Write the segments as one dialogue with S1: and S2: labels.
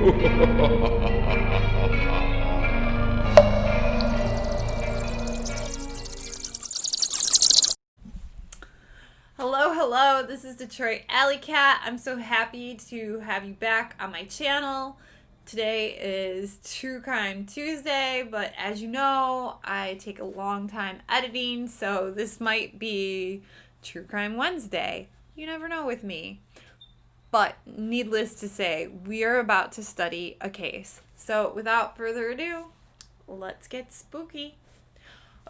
S1: Hello, this is Detroit AllyCat. I'm so happy to have you back on my channel. Today is True Crime Tuesday, but as you know, I take a long time editing, so this might be True Crime Wednesday. You never know with me. But needless to say, we are about to study a case. So without further ado, let's get spooky.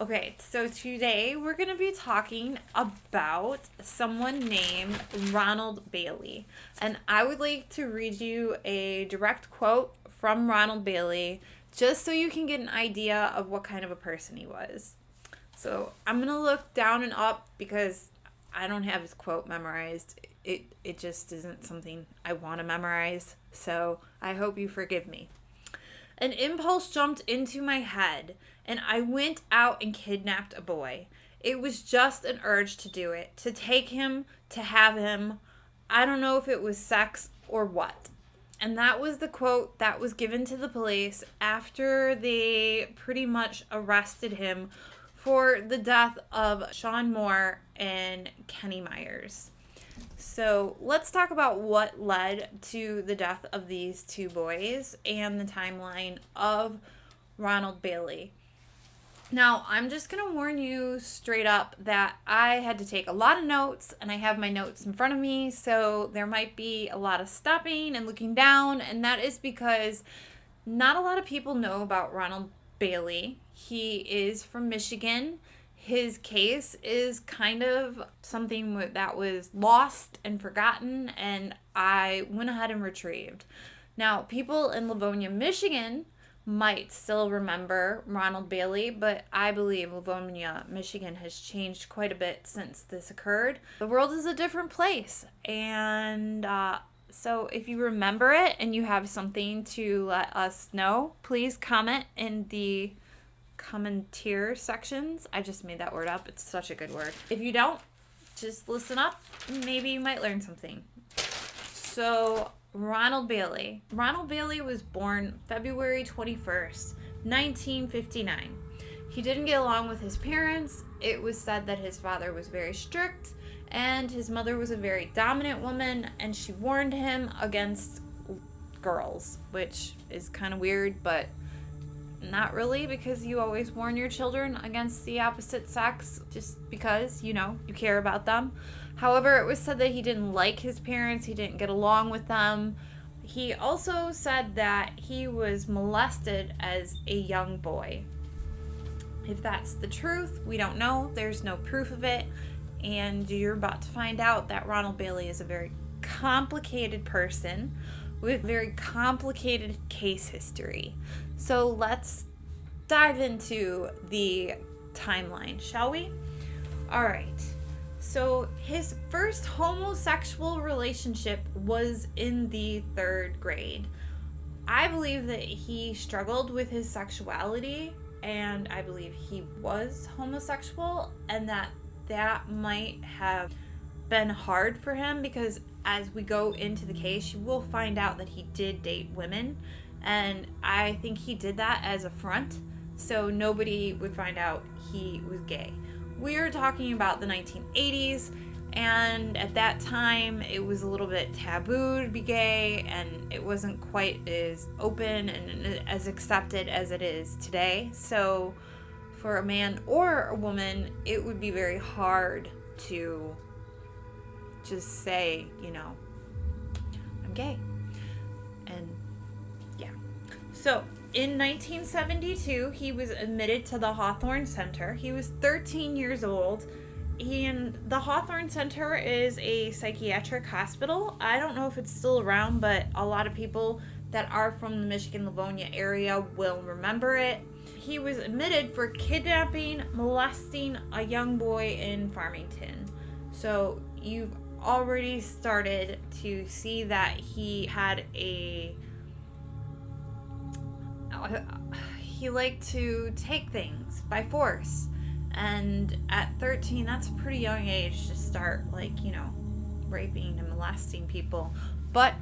S1: Okay, so today we're going to be talking about someone named Ronald Bailey. And I would like to read you a direct quote from Ronald Bailey just so you can get an idea of what kind of a person he was. So I'm going to look down and up because I don't have his quote memorized. It just isn't something I want to memorize. So I hope you forgive me. An impulse jumped into my head, and I went out and kidnapped a boy. It was just an urge to do it, to take him, to have him. I don't know if it was sex or what. And that was the quote that was given to the police after they pretty much arrested him for the death of Shawn Moore and Kenny Myers. So let's talk about what led to the death of these two boys and the timeline of Ronald Bailey. Now, I'm just going to warn you straight up that I had to take a lot of notes, and I have my notes in front of me, so there might be a lot of stopping and looking down, and that is because not a lot of people know about Ronald Bailey. He is from Michigan. His case is kind of something that was lost and forgotten, and I went ahead and retrieved. Now, people in Livonia, Michigan might still remember Ronald Bailey, but I believe Livonia, Michigan has changed quite a bit since this occurred. The world is a different place, and so if you remember it and you have something to let us know, please comment in the commentator sections. I just made that word up. It's such a good word. If you don't, just listen up. Maybe you might learn something. So, Ronald Bailey. Ronald Bailey was born February 21st, 1959. He didn't get along with his parents. It was said that his father was very strict and his mother was a very dominant woman, and she warned him against girls, which is kind of weird, but not really, because you always warn your children against the opposite sex just because, you care about them. However, it was said that he didn't like his parents, he didn't get along with them. He also said that he was molested as a young boy. If that's the truth, we don't know. There's no proof of it. And you're about to find out that Ronald Bailey is a very complicated person with very complicated case history. So let's dive into the timeline, shall we? All right. So his first homosexual relationship was in the 3rd grade. I believe that he struggled with his sexuality, and I believe he was homosexual, and that might have been hard for him because as we go into the case, you will find out that he did date women, and I think he did that as a front, so nobody would find out he was gay. We're talking about the 1980s, and at that time, it was a little bit taboo to be gay, and it wasn't quite as open and as accepted as it is today. So for a man or a woman, it would be very hard to just say, I'm gay. And yeah. So in 1972, he was admitted to the Hawthorne Center. He was 13 years old. And the Hawthorne Center is a psychiatric hospital. I don't know if it's still around, but a lot of people that are from the Michigan Livonia area will remember it. He was admitted for kidnapping, molesting a young boy in Farmington. So you've already started to see that he had he liked to take things by force. And at 13, that's a pretty young age to start, raping and molesting people. But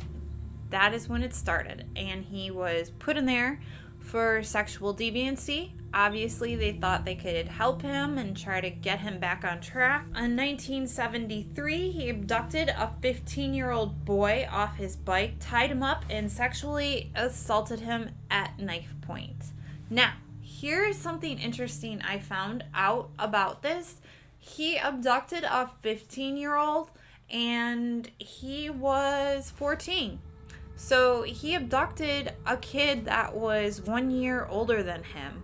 S1: that is when it started. And he was put in there for sexual deviancy. Obviously, they thought they could help him and try to get him back on track. In 1973, he abducted a 15-year-old boy off his bike, tied him up, and sexually assaulted him at knife point. Now, here's something interesting I found out about this. He abducted a 15-year-old, and he was 14. So he abducted a kid that was 1 year older than him,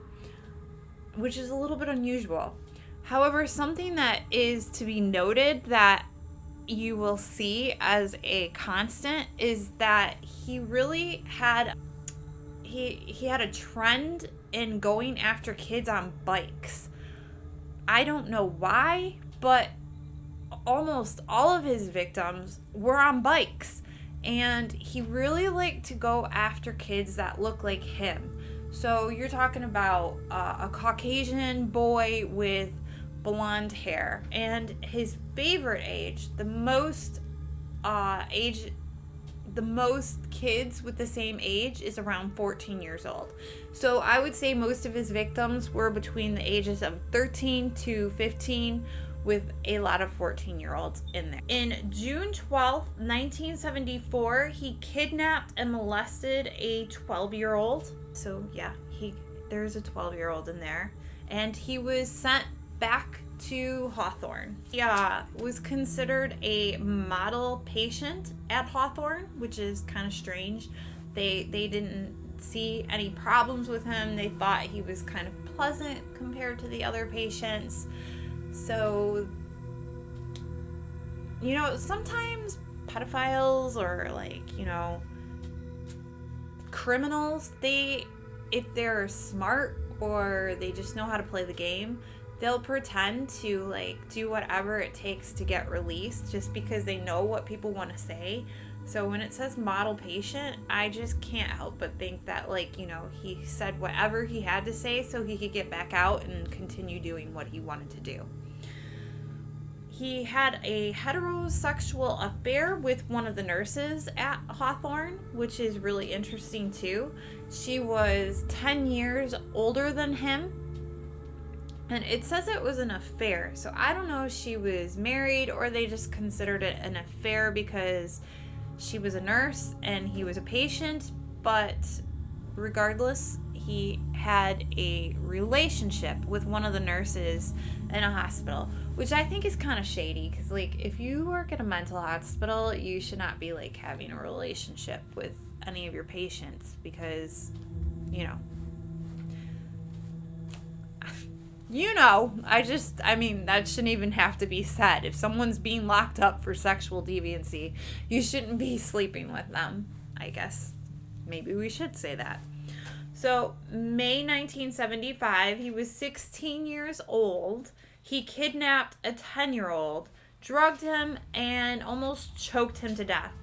S1: which is a little bit unusual. However, something that is to be noted that you will see as a constant is that he really had he had a trend in going after kids on bikes. I don't know why, but almost all of his victims were on bikes, and he really liked to go after kids that look like him. So you're talking about a Caucasian boy with blonde hair, and his favorite age, the most kids with the same age is around 14 years old. So I would say most of his victims were between the ages of 13 to 15, with a lot of 14-year-olds in there. In June 12th, 1974, he kidnapped and molested a 12-year-old. So yeah, there's a 12-year-old in there. And he was sent back to Hawthorne. He was considered a model patient at Hawthorne, which is kind of strange. They didn't see any problems with him. They thought he was kind of pleasant compared to the other patients. So, sometimes pedophiles or criminals, if they're smart or they just know how to play the game, they'll pretend to do whatever it takes to get released just because they know what people want to say. So when it says model patient, I just can't help but think that he said whatever he had to say so he could get back out and continue doing what he wanted to do. He had a heterosexual affair with one of the nurses at Hawthorne, which is really interesting too. She was 10 years older than him, and it says it was an affair. So I don't know if she was married or they just considered it an affair because she was a nurse and he was a patient, but regardless, he had a relationship with one of the nurses in a hospital, which I think is kind of shady because if you work at a mental hospital, you should not be having a relationship with any of your patients because that shouldn't even have to be said. If someone's being locked up for sexual deviancy, you shouldn't be sleeping with them. I guess maybe we should say that. So, May 1975, he was 16 years old. He kidnapped a 10-year-old, drugged him, and almost choked him to death.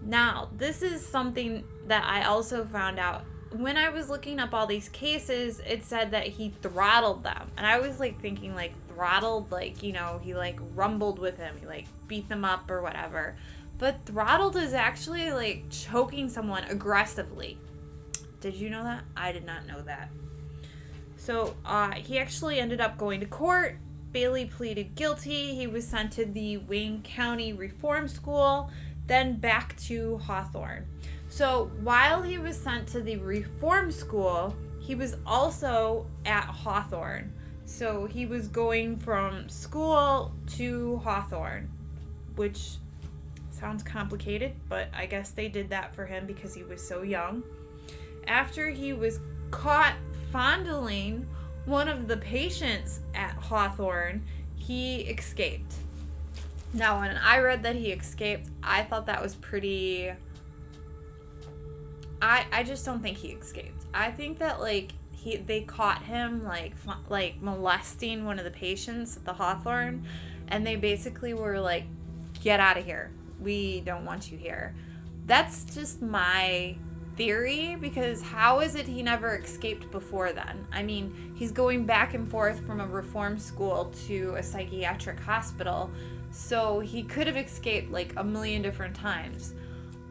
S1: Now, this is something that I also found out. When I was looking up all these cases, it said that he throttled them. And I was thinking throttled, he rumbled with him. He beat them up or whatever. But throttled is actually choking someone aggressively. Did you know that? I did not know that. So he actually ended up going to court. Bailey pleaded guilty. He was sent to the Wayne County Reform School, then back to Hawthorne. So while he was sent to the Reform School, he was also at Hawthorne. So he was going from school to Hawthorne, which sounds complicated, but I guess they did that for him because he was so young. After he was caught fondling one of the patients at Hawthorne, he escaped. Now, when I read that he escaped, I thought that was pretty... I just don't think he escaped. I think that, they caught him, molesting one of the patients at the Hawthorne, and they basically were like, get out of here. We don't want you here. That's just my theory, because how is it he never escaped before then? I mean, he's going back and forth from a reform school to a psychiatric hospital, so he could have escaped a million different times.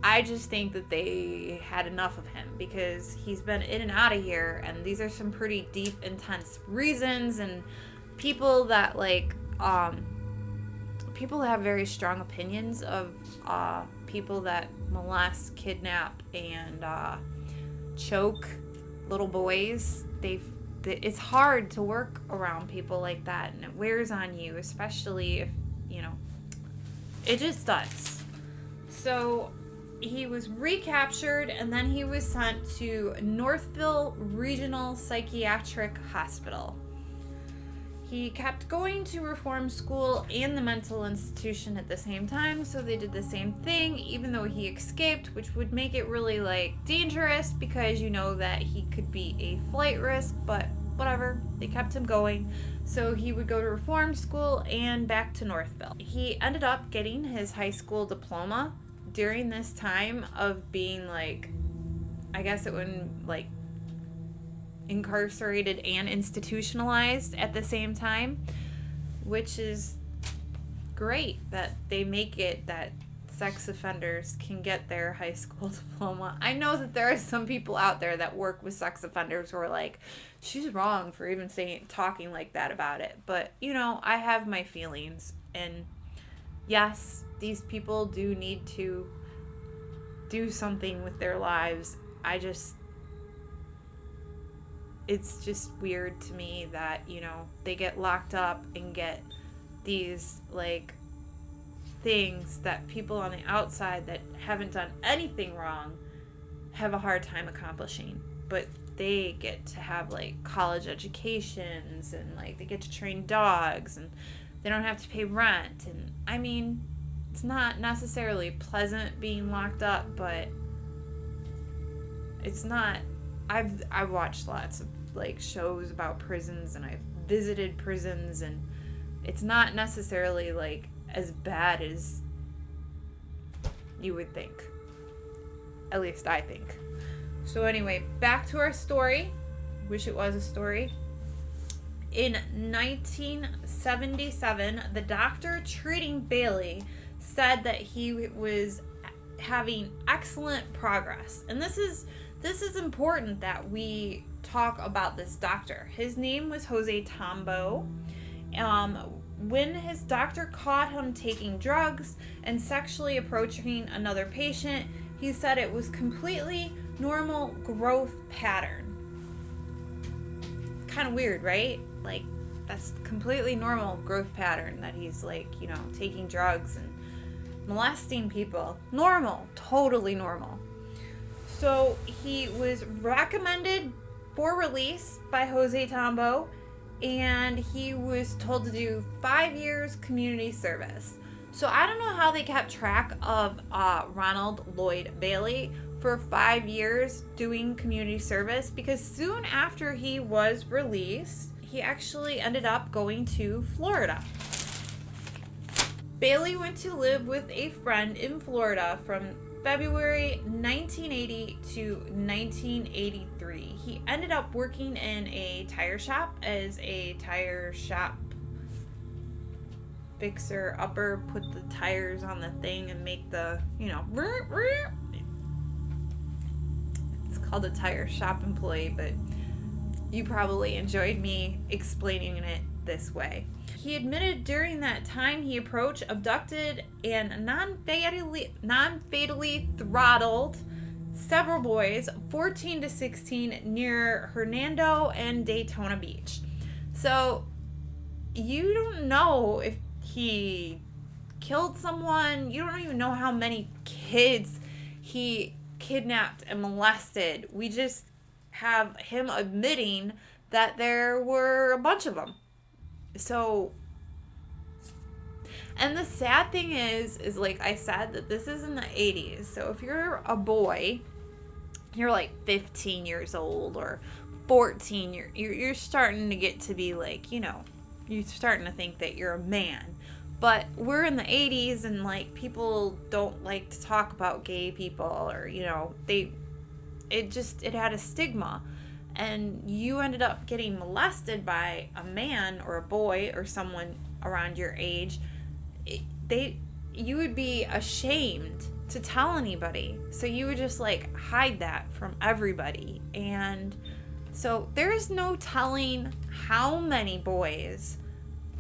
S1: I just think that they had enough of him because he's been in and out of here, and these are some pretty deep, intense reasons, and people that people have very strong opinions of people that molest, kidnap, and choke little boys. It's hard to work around people like that, and it wears on you, especially if, it just does. So he was recaptured, and then he was sent to Northville Regional Psychiatric Hospital. He kept going to reform school and the mental institution at the same time, so they did the same thing, even though he escaped, which would make it really, dangerous, because you know that he could be a flight risk, but whatever, they kept him going. So he would go to reform school and back to Northville. He ended up getting his high school diploma during this time of being, I guess it would, incarcerated and institutionalized at the same time, which is great that they make it that sex offenders can get their high school diploma. I know that there are some people out there that work with sex offenders who are like, she's wrong for even talking like that about it. But, I have my feelings, and yes, these people do need to do something with their lives. It's just weird to me that, they get locked up and get these, things that people on the outside that haven't done anything wrong have a hard time accomplishing. But they get to have, college educations, and, they get to train dogs, and they don't have to pay rent. And, I mean, it's not necessarily pleasant being locked up, but it's not... I've watched lots of shows about prisons, and I've visited prisons, and it's not necessarily as bad as you would think. At least I think. So anyway, back to our story. Wish it was a story. In 1977, the doctor treating Bailey said that he was having excellent progress. And this is important that we talk about this doctor. His name was Jose Tombo. When his doctor caught him taking drugs and sexually approaching another patient, he said it was completely normal growth pattern. Kind of weird, right? That's completely normal growth pattern that he's taking drugs and molesting people. Normal, totally normal. So he was recommended for release by Jose Tombo, and he was told to do 5 years community service. So I don't know how they kept track of Ronald Lloyd Bailey for 5 years doing community service, because soon after he was released, he actually ended up going to Florida. Bailey went to live with a friend in Florida from February 1980 to 1983. He ended up working in a tire shop as a tire shop fixer upper, put the tires on the thing and make the, it's called a tire shop employee, but you probably enjoyed me explaining it this way. He admitted during that time he approached, abducted, and non-fatally throttled several boys, 14 to 16, near Hernando and Daytona Beach. So you don't know if he killed someone. You don't even know how many kids he kidnapped and molested. We just have him admitting that there were a bunch of them. So, and the sad thing is like I said, that this is in the 80s. So if you're a boy, you're 15 years old or 14, you're starting to get to be you're starting to think that you're a man. But we're in the 80s, and people don't like to talk about gay people, or it had a stigma. And you ended up getting molested by a man or a boy or someone around your age, you would be ashamed to tell anybody. So you would just like hide that from everybody. And so there is no telling how many boys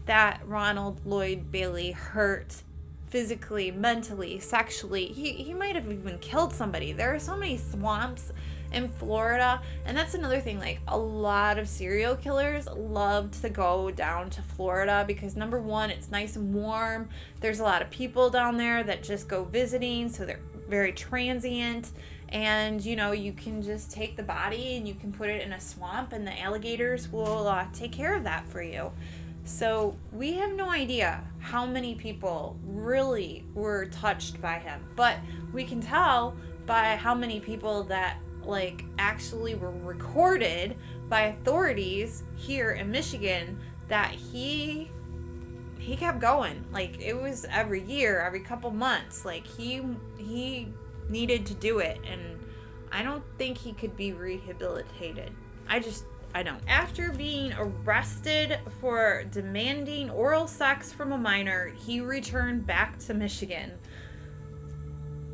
S1: that Ronald Lloyd Bailey hurt physically, mentally, sexually. He might have even killed somebody. There are so many swamps in Florida, and that's another thing. Like, a lot of serial killers love to go down to Florida because, number one, it's nice and warm. There's a lot of people down there that just go visiting, so they're very transient. And you know, you can just take the body and you can put it in a swamp, and the alligators will take care of that for you. So we have no idea how many people really were touched by him, but we can tell by how many people that like actually were recorded by authorities here in Michigan that he kept going. Like, it was every year, every couple months. Like, he needed to do it, and I don't think he could be rehabilitated. I don't. After being arrested for demanding oral sex from a minor, he returned back to Michigan.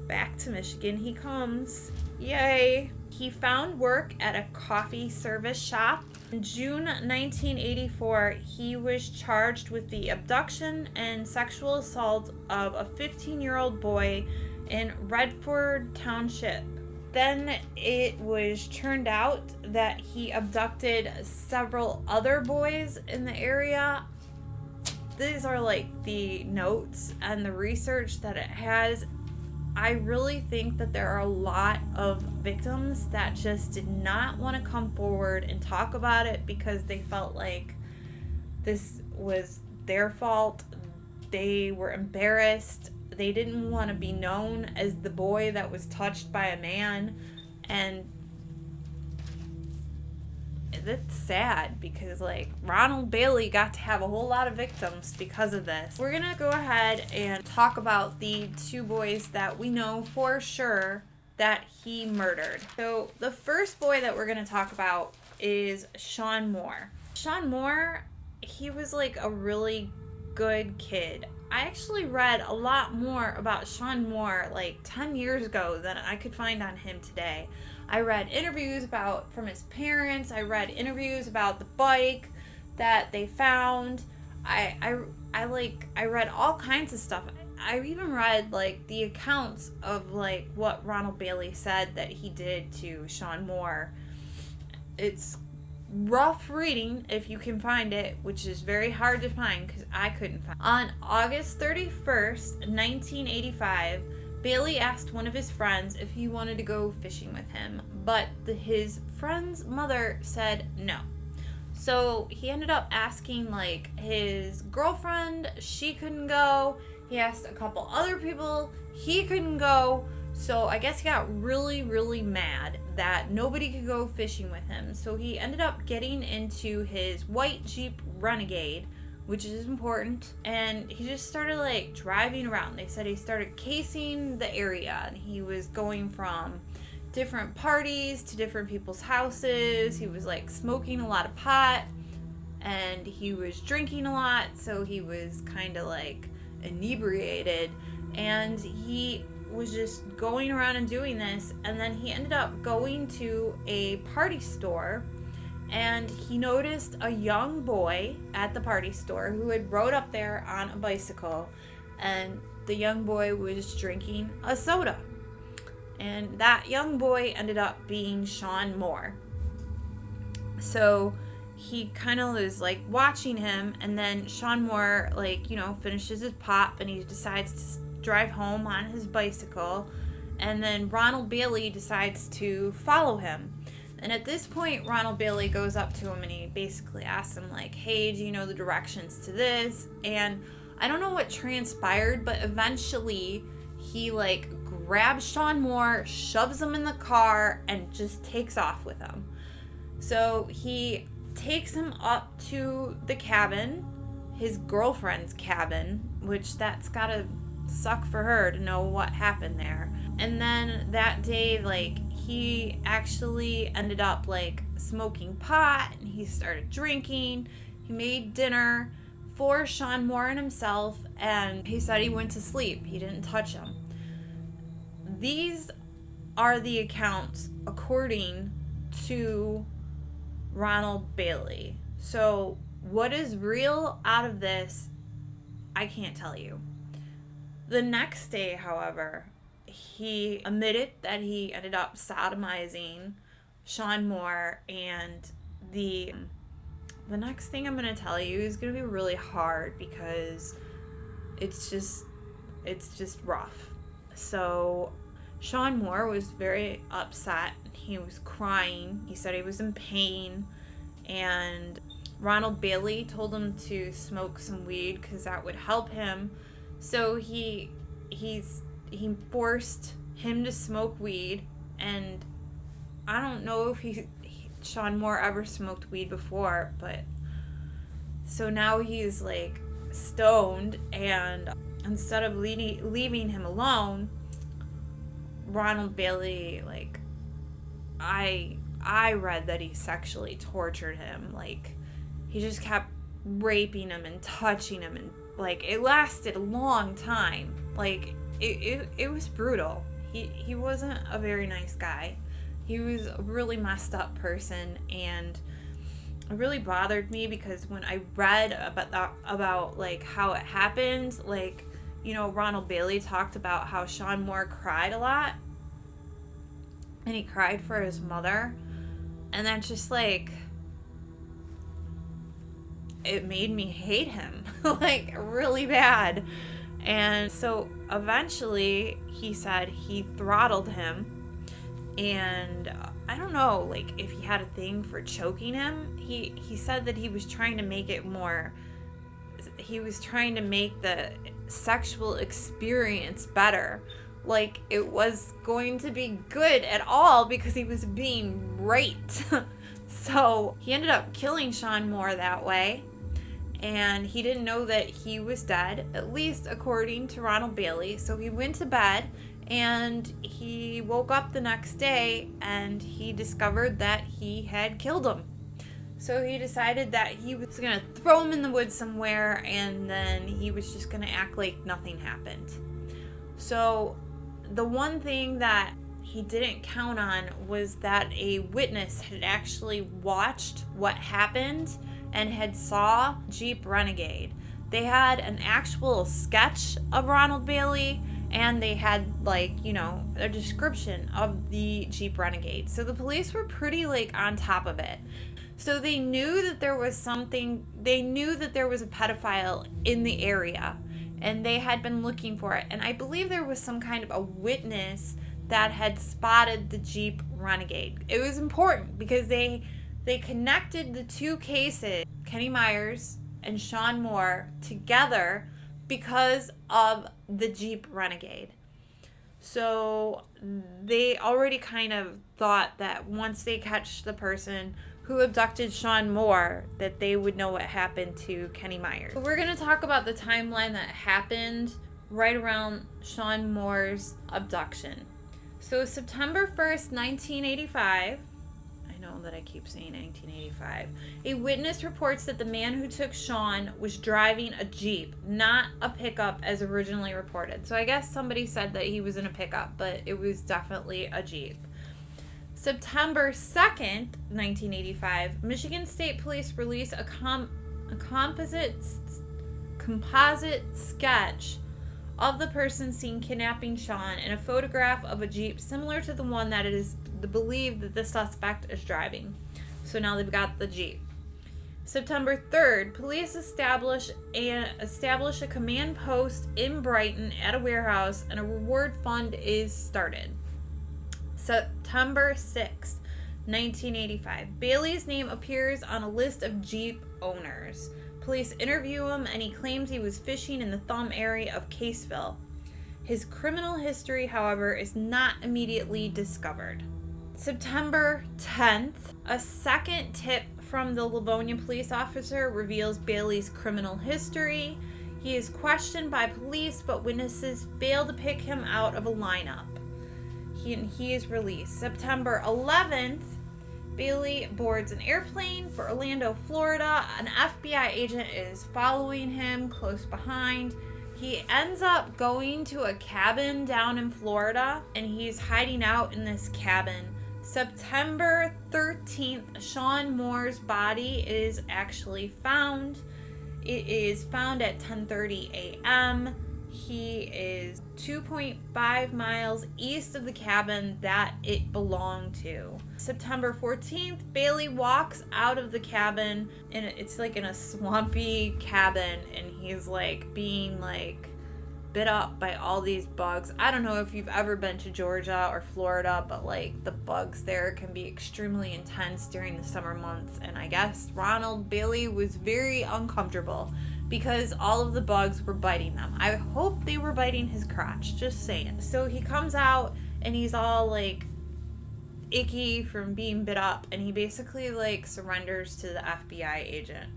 S1: Back to Michigan he comes. Yay. He found work at a coffee service shop. In June 1984, he was charged with the abduction and sexual assault of a 15-year-old boy in Redford Township. Then it was turned out that he abducted several other boys in the area. These are like the notes and the research that it has. I really think that there are a lot of victims that just did not want to come forward and talk about it because they felt like this was their fault. They were embarrassed. They didn't want to be known as the boy that was touched by a man. And that's sad because, like, Ronald Bailey got to have a whole lot of victims because of this. We're going to go ahead and talk about the two boys that we know for sure that he murdered. So the first boy that we're going to talk about is Shawn Moore. Shawn Moore, he was like a really good kid. I actually read a lot more about Shawn Moore like 10 years ago than I could find on him today. I read interviews from his parents. I read interviews about the bike that they found. I read all kinds of stuff. I even read like the accounts of like what Ronald Bailey said that he did to Shawn Moore. It's rough reading if you can find it, which is very hard to find because I couldn't find it. On August 31st, 1985, Bailey asked one of his friends if he wanted to go fishing with him, but his friend's mother said no. So he ended up asking like his girlfriend, she couldn't go. He asked a couple other people, he couldn't go. So I guess he got really, really mad that nobody could go fishing with him. So he ended up getting into his white Jeep Renegade, which is important, and he just started like driving around. They said he started casing the area, and he was going from different parties to different people's houses. He was like smoking a lot of pot, and he was drinking a lot, so he was kind of like inebriated, and he was just going around and doing this. And then he ended up going to a party store, and he noticed a young boy at the party store who had rode up there on a bicycle, and the young boy was drinking a soda. And that young boy ended up being Shawn Moore. So he kind of was like watching him, and then Shawn Moore, like, you know, finishes his pop and he decides to drive home on his bicycle, and then Ronald Bailey decides to follow him. And at this point, Ronald Bailey goes up to him and he basically asks him like, hey, do you know the directions to this? And I don't know what transpired, but eventually he like grabs Shawn Moore, shoves him in the car, and just takes off with him. So he takes him up to the cabin, his girlfriend's cabin, which that's gotta suck for her to know what happened there. And then that day, like, he actually ended up like smoking pot, and he started drinking. He made dinner for Shawn Moore and himself, and he said he went to sleep. He didn't touch him. these are the accounts according to Ronald Bailey. So what is real out of this, I can't tell you. The next day, however, he admitted that he ended up sodomizing Shawn Moore, and the next thing I'm going to tell you is going to be really hard because it's just rough. So Shawn Moore was very upset. He was crying. He said he was in pain, and Ronald Bailey told him to smoke some weed because that would help him. So he forced him to smoke weed, and I don't know if Shawn Moore ever smoked weed before, but so now he's like stoned, and instead of leaving him alone, Ronald Bailey, like, I read that he sexually tortured him. Like, he just kept raping him and touching him, and like it lasted a long time. Like it was brutal. He wasn't a very nice guy. He was a really messed up person, and it really bothered me because when I read about like how it happened, like, you know, Ronald Bailey talked about how Shawn Moore cried a lot, and he cried for his mother, and that's just like, it made me hate him like really bad. And so eventually he said he throttled him, and I don't know, like, if he had a thing for choking him. He said that he was trying to make it more, he was trying to make the sexual experience better, like it was going to be good at all because he was being raped. So he ended up killing Shawn Moore that way, and he didn't know that he was dead, at least according to Ronald Bailey. So he went to bed, and he woke up the next day, and he discovered that he had killed him. So he decided that he was going to throw him in the woods somewhere, and then he was just going to act like nothing happened. So the one thing that he didn't count on was that a witness had actually watched what happened and had saw Jeep Renegade. They had an actual sketch of Ronald Bailey, and they had, like, you know, a description of the Jeep Renegade. So the police were pretty, like, on top of it. So they knew that there was they knew that there was a pedophile in the area, and they had been looking for it. And I believe there was some kind of a witness that had spotted the Jeep Renegade. It was important because they connected the two cases, Kenny Myers and Shawn Moore, together because of the Jeep Renegade. So they already kind of thought that once they catch the person who abducted Shawn Moore, that they would know what happened to Kenny Myers. So we're going to talk about the timeline that happened right around Shawn Moore's abduction. So September 1st, 1985, I know that I keep saying 1985, a witness reports that the man who took Shawn was driving a Jeep, not a pickup as originally reported. So I guess somebody said that he was in a pickup, but it was definitely a Jeep. September 2nd, 1985, Michigan State Police released a composite sketch of the person seen kidnapping Shawn and a photograph of a Jeep similar to the one that it is believed that the suspect is driving. So now they've got the Jeep. September 3rd, police establish a command post in Brighton at a warehouse, and a reward fund is started. September 6th, 1985, Bailey's name appears on a list of Jeep owners. Police interview him, and he claims he was fishing in the Thumb area of Caseville. His criminal history, however, is not immediately discovered. September 10th, a second tip from the Livonia police officer reveals Bailey's criminal history. He is questioned by police, but witnesses fail to pick him out of a lineup. He is released. September 11th, Bailey boards an airplane for Orlando, Florida. An FBI agent is following him close behind. He ends up going to a cabin down in Florida, and he's hiding out in this cabin. September 13th, Shawn Moore's body is actually found. It is found at 10:30 a.m. He is 2.5 miles east of the cabin that it belonged to. September 14th, Bailey walks out of the cabin, and it's like in a swampy cabin, and he's like being like bit up by all these bugs. I don't know if you've ever been to Georgia or Florida, but like the bugs there can be extremely intense during the summer months, and I guess Ronald Bailey was very uncomfortable because all of the bugs were biting them. I hope they were biting his crotch, just saying. So he comes out and he's all like icky from being bit up, and he basically like surrenders to the FBI agent.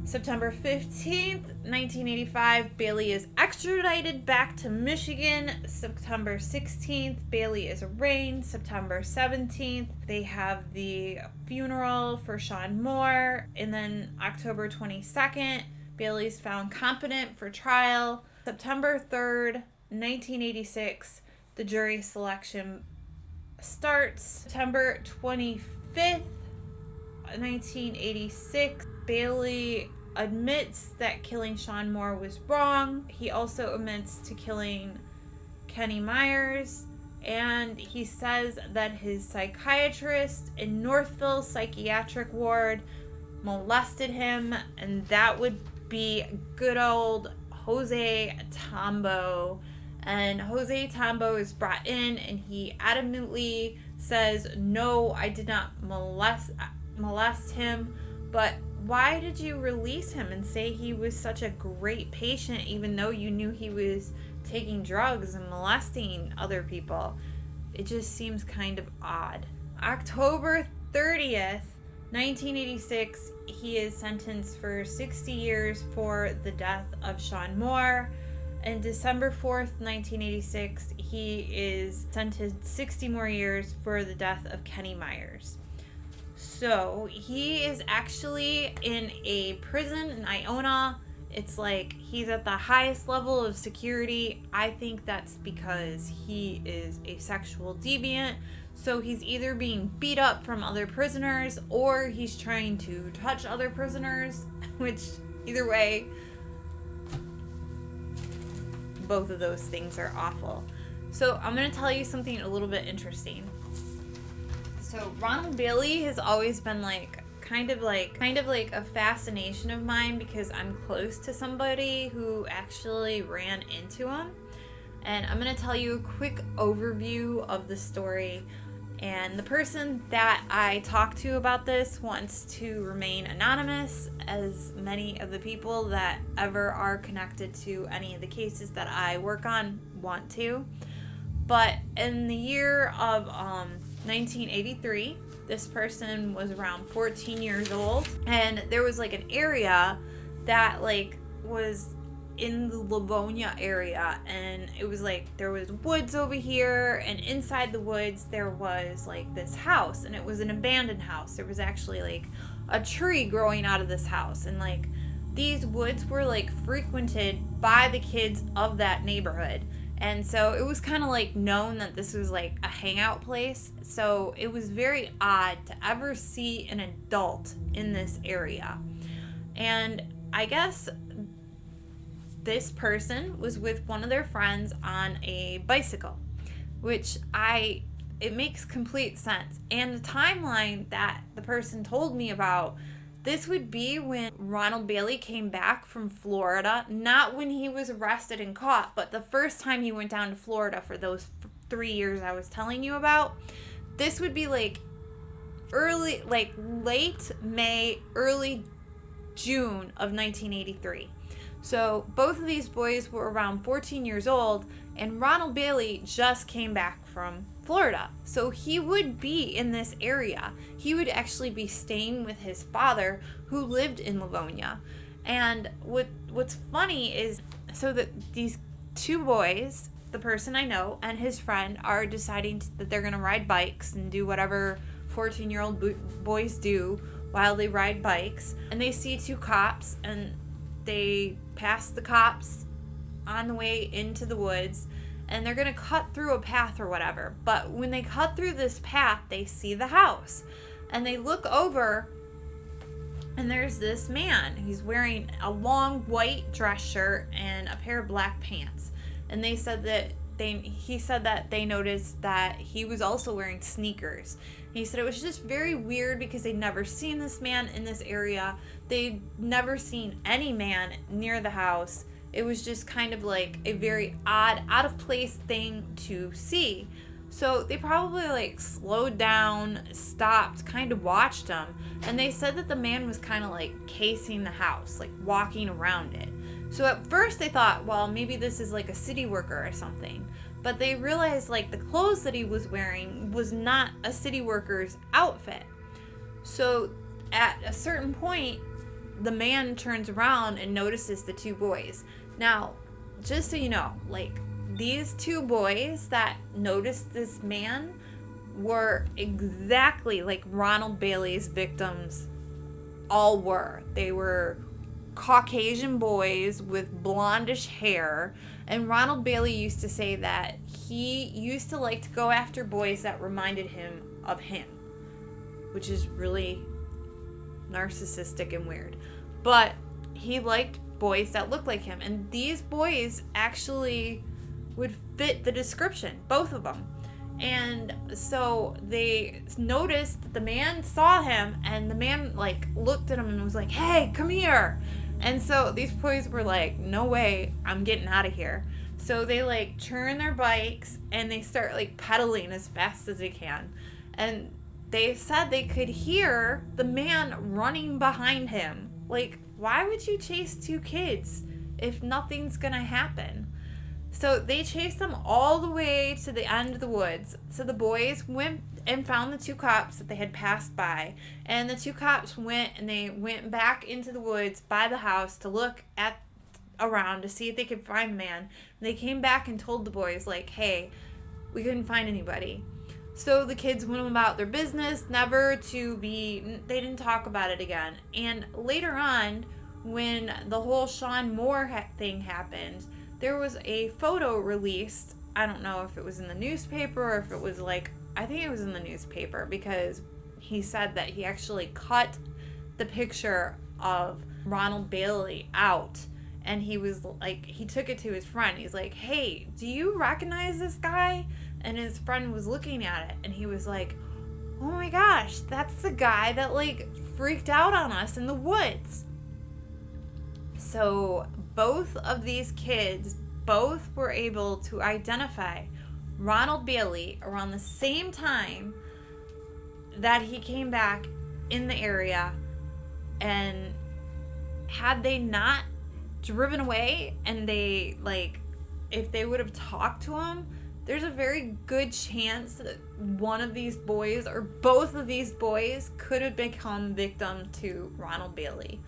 S1: September 15th, 1985, Bailey is extradited back to Michigan. September 16th, Bailey is arraigned. September 17th, they have the funeral for Shawn Moore. And then October 22nd, Bailey's found competent for trial. September 3rd, 1986, the jury selection starts. September 25th, 1986, Bailey admits that killing Shawn Moore was wrong. He also admits to killing Kenny Myers, and he says that his psychiatrist in Northville Psychiatric Ward molested him, and that would be good old Jose Tambo. And Jose Tambo is brought in, and he adamantly says, "No, I did not molest him." But why did you release him and say he was such a great patient even though you knew he was taking drugs and molesting other people? It just seems kind of odd. October 30th, 1986, he is sentenced for 60 years for the death of Shawn Moore. And December 4th, 1986, he is sentenced 60 more years for the death of Kenny Myers. So he is actually in a prison in Iona. It's like he's at the highest level of security. I think that's because he is a sexual deviant. So he's either being beat up from other prisoners or he's trying to touch other prisoners, which either way, both of those things are awful. So I'm going to tell you something a little bit interesting. So Ronald Bailey has always been kind of like a fascination of mine because I'm close to somebody who actually ran into him. And I'm going to tell you a quick overview of the story. And the person that I talked to about this wants to remain anonymous, as many of the people that ever are connected to any of the cases that I work on want to. But in the year of 1983, this person was around 14 years old, and there was like an area that was in the Livonia area, and it was like there was woods over here, and inside the woods there was like this house, and it was an abandoned house. There was actually like a tree growing out of this house, and like these woods were like frequented by the kids of that neighborhood. And so it was kind of like known that this was like a hangout place. So it was very odd to ever see an adult in this area. And I guess this person was with one of their friends on a bicycle, which it makes complete sense. And the timeline that the person told me about, this would be when Ronald Bailey came back from Florida, not when he was arrested and caught, but the first time he went down to Florida for those 3 years I was telling you about. This would be like late May, early June of 1983. So both of these boys were around 14 years old, and Ronald Bailey just came back from Florida. So he would be in this area. He would actually be staying with his father, who lived in Livonia. And what's funny is, so that these two boys, the person I know and his friend, are deciding that they're going to ride bikes and do whatever 14-year-old boys do while they ride bikes. And they see two cops, and they pass the cops on the way into the woods, and they're going to cut through a path or whatever. But when they cut through this path, they see the house, and they look over, and there's this man. He's wearing a long white dress shirt and a pair of black pants. And he said that they noticed that he was also wearing sneakers. He said it was just very weird because they'd never seen this man in this area. They'd never seen any man near the house. It was just kind of like a very odd, out of place thing to see. So they probably like slowed down, stopped, kind of watched him. And they said that the man was kind of like casing the house, like walking around it. So at first they thought, well, maybe this is like a city worker or something. But they realized like the clothes that he was wearing was not a city worker's outfit. So at a certain point, the man turns around and notices the two boys. Now, just so you know, like, these two boys that noticed this man were exactly like Ronald Bailey's victims all were. They were Caucasian boys with blondish hair, and Ronald Bailey used to say that he used to like to go after boys that reminded him of him, which is really narcissistic and weird. But he liked boys that looked like him, and these boys actually would fit the description, both of them. And so they noticed that the man saw him, and the man like looked at him and was like, "Hey, come here." And so these boys were like, "No way, I'm getting out of here." So they like turn their bikes and they start like pedaling as fast as they can. And they said they could hear the man running behind him. Like, why would you chase two kids if nothing's gonna happen? So they chased them all the way to the end of the woods. So the boys went and found the two cops that they had passed by. And the two cops went back into the woods by the house to look around to see if they could find the man. They came back and told the boys, like, "Hey, we couldn't find anybody." So the kids went about their business, they didn't talk about it again. And later on, when the whole Shawn Moore thing happened, there was a photo released. I don't know if it was in the newspaper or if it was I think it was in the newspaper, because he said that he actually cut the picture of Ronald Bailey out, and he was like, he took it to his friend. He's like, "Hey, do you recognize this guy?" And his friend was looking at it, and he was like, "Oh my gosh, that's the guy that like freaked out on us in the woods." So both of these kids, both were able to identify Ronald Bailey around the same time that he came back in the area. And had they not driven away, and if they would have talked to him, there's a very good chance that one of these boys or both of these boys could have become victim to Ronald Bailey,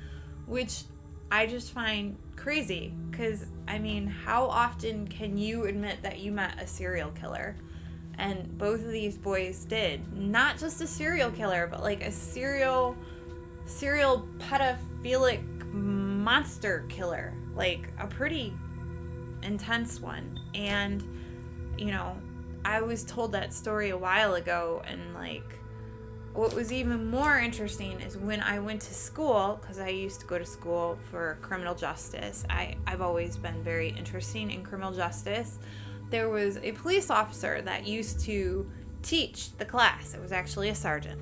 S1: which I just find crazy, because, I mean, how often can you admit that you met a serial killer? And both of these boys did. Not just a serial killer, but like a serial pedophilic monster killer. Like a pretty intense one. And, you know, I was told that story a while ago, and like, what was even more interesting is when I went to school, because I used to go to school for criminal justice. I've always been very interested in criminal justice. There was a police officer that used to teach the class. It was actually a sergeant.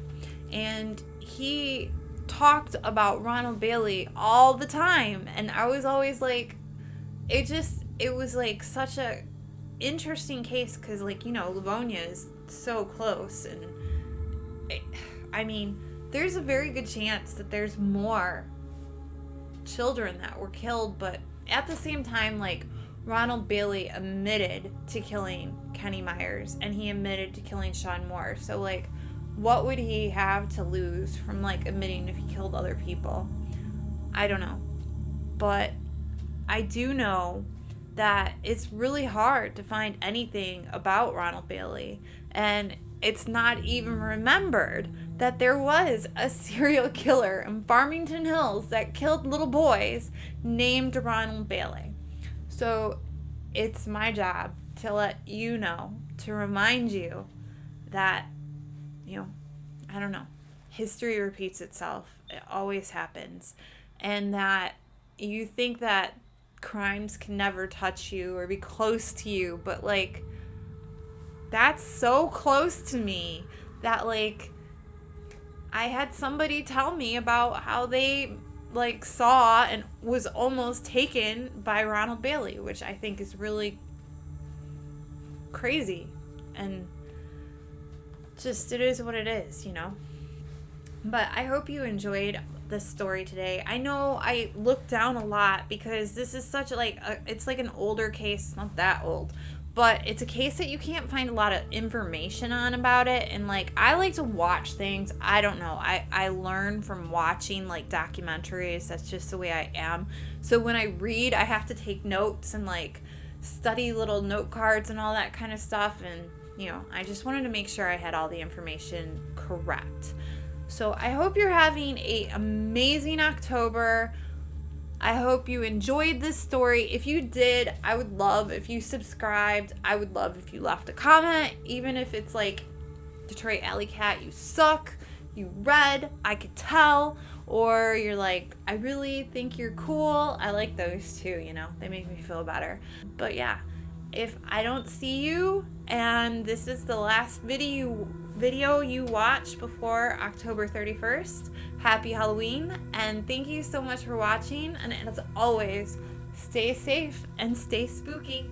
S1: And he talked about Ronald Bailey all the time. And I was always like, it was like such a interesting case, because like, you know, Livonia is so close, and I mean, there's a very good chance that there's more children that were killed, but at the same time, like, Ronald Bailey admitted to killing Kenny Myers, and he admitted to killing Shawn Moore. So like, what would he have to lose from like admitting if he killed other people? I don't know. But I do know that it's really hard to find anything about Ronald Bailey, and it's not even remembered that there was a serial killer in Farmington Hills that killed little boys named Ronald Bailey. So it's my job to let you know, to remind you that, I don't know, history repeats itself. It always happens. And that you think that crimes can never touch you or be close to you, but like, that's so close to me that like, I had somebody tell me about how they like saw and was almost taken by Ronald Bailey, which I think is really crazy. And just, it is what it is, But I hope you enjoyed this story today. I know I looked down a lot because this is such it's like an older case, not that old, but it's a case that you can't find a lot of information on about it. And like, I like to watch things. I don't know. I learn from watching like documentaries. That's just the way I am. So when I read, I have to take notes and like study little note cards and all that kind of stuff. And, I just wanted to make sure I had all the information correct. So I hope you're having an amazing October. I hope you enjoyed this story. If you did, I would love if you subscribed. I would love if you left a comment, even if it's like, Detroit AllyCat, you suck, you read, I could tell, or you're like, I really think you're cool. I like those too, they make me feel better. But yeah, if I don't see you and this is the last video you watch before October 31st, happy Halloween, and thank you so much for watching, and as always, stay safe and stay spooky.